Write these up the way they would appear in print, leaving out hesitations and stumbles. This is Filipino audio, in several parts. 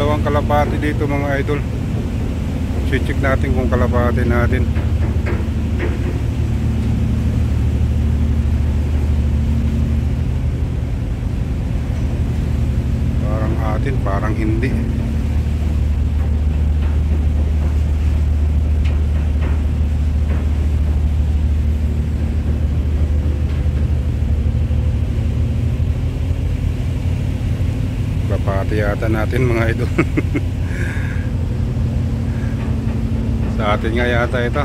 Dalawang kalapati dito mga idol. Check natin kung kalapati natin. Parang atin, parang hindi. Kalapati yata natin mga idol. Sa atin nga yata ito.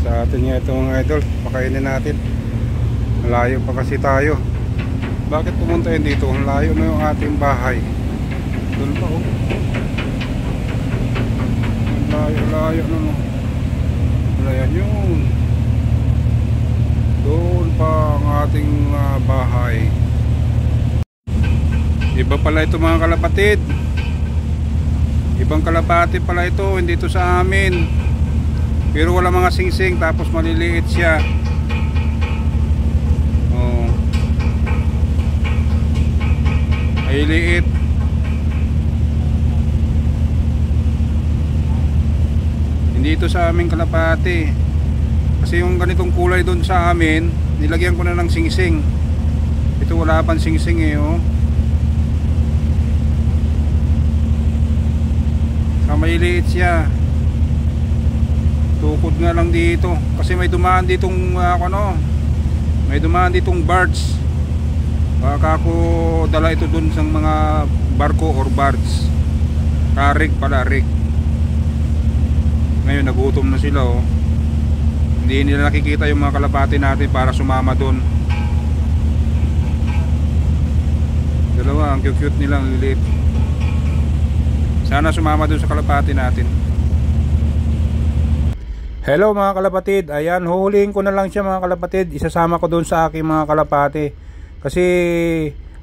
Sa atin nga ito mga idol. Pakainin natin. Malayo pa kasi tayo. Bakit pumunta yun dito? Malayo na yung ating bahay. Doon pa oh. Layo na no. Malayan yun. Doon pa ang ating bahay. Iba pala ito mga kalapatid. Ibang kalapati pala ito. Hindi ito sa amin. Pero wala mga singsing. Tapos maliliit siya. Oh. Ay liit. Hindi ito sa aming kalapati. Kasi yung ganitong kulay doon sa amin, nilagyan ko na ng singsing. Ito wala pang singsing eh oh. Maliliit siya. Tukod nga lang dito kasi may dumaan ditong may dumaan ditong birds. Baka ako dala ito dun sa mga barko or barge. Karig pala, rig. Ngayon nagutom na sila oh. Hindi nila nakikita yung mga kalapati natin para sumama dun. Dalawa, ang cute nila, ang lilit. Sana sumama dun sa kalapati natin. Hello mga kalapatid. Ayan, huhulihin ko na lang siya mga kalapatid. Isasama ko dun sa aking mga kalapati. Kasi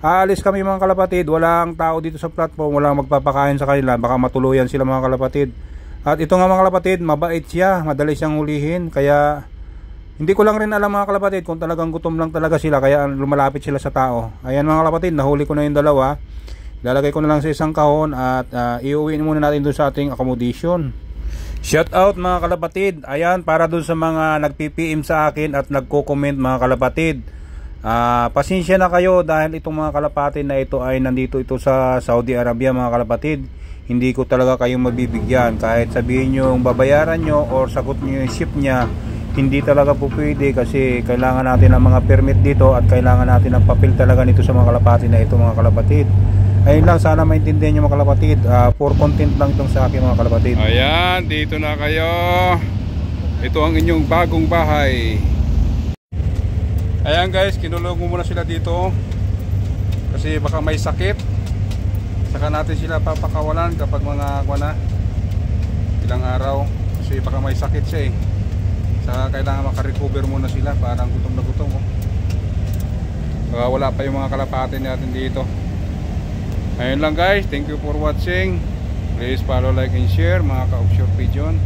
aalis kami mga kalapatid. Walang tao dito sa platform. Walang magpapakain sa kanila. Baka matuluyan sila mga kalapatid. At ito nga mga kalapatid, mabait siya. Madali siyang hulihin. Kaya hindi ko lang rin alam mga kalapatid kung talagang gutom lang talaga sila. Kaya lumalapit sila sa tao. Ayan mga kalapatid, nahuli ko na yung dalawa. Lalagay ko na lang sa isang kahon at iuwi muna natin doon sa ating accommodation. Shout out mga kalapatid. Ayan, para doon sa mga nagpi-PM sa akin at nagko-comment mga kalapatid. Pasensya na kayo dahil itong mga kalapatid na ito ay nandito ito sa Saudi Arabia mga kalapatid. Hindi ko talaga kayong mabibigyan. Kahit sabihin nyo babayaran nyo or sagot nyo yung ship nya, hindi talaga po pwede kasi kailangan natin ng mga permit dito at kailangan natin ng papel talaga nito sa mga kalapatid na ito mga kalapatid. Ayun lang, sana maintindihan nyo mga kalapatid. For content lang itong sa akin mga kalapatid. Ayan, dito na kayo. Ito ang inyong bagong bahay. Ayan guys, kinulong muna sila dito kasi baka may sakit. Saka natin sila papakawalan kapag mga ilang araw. Kasi baka may sakit siya eh. Saka kailangan makarecover muna sila. Parang gutom na gutom oh. Wala pa yung mga kalapati natin dito. Ayun lang guys, thank you for watching. Please follow, like and share mga ka-offshore pigeon.